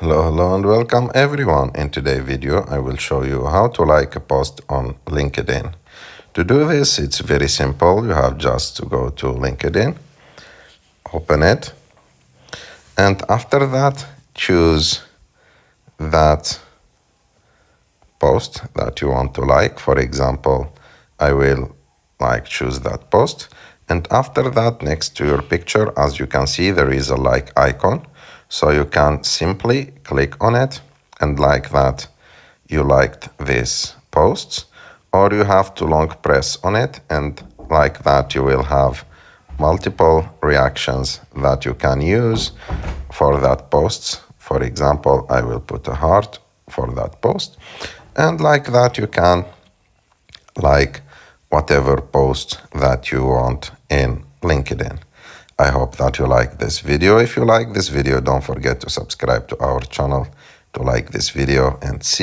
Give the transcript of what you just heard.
Hello and welcome everyone. In today's video I will show you how to like a post on LinkedIn. To do this it's very simple. You have just to go to LinkedIn, open it, and after that choose that post that you want to like. For example, I will choose that post, and after that next to your picture, as you can see, there is a like icon, so you can simply click on it, and like that you liked this post, or you have to long press on it, and like that you will have multiple reactions that you can use for that post. For example, I will put a heart for that post, and like that you can like whatever post that you want in LinkedIn. I hope that you like this video. If you like this video, don't forget to subscribe to our channel, to like this video, and see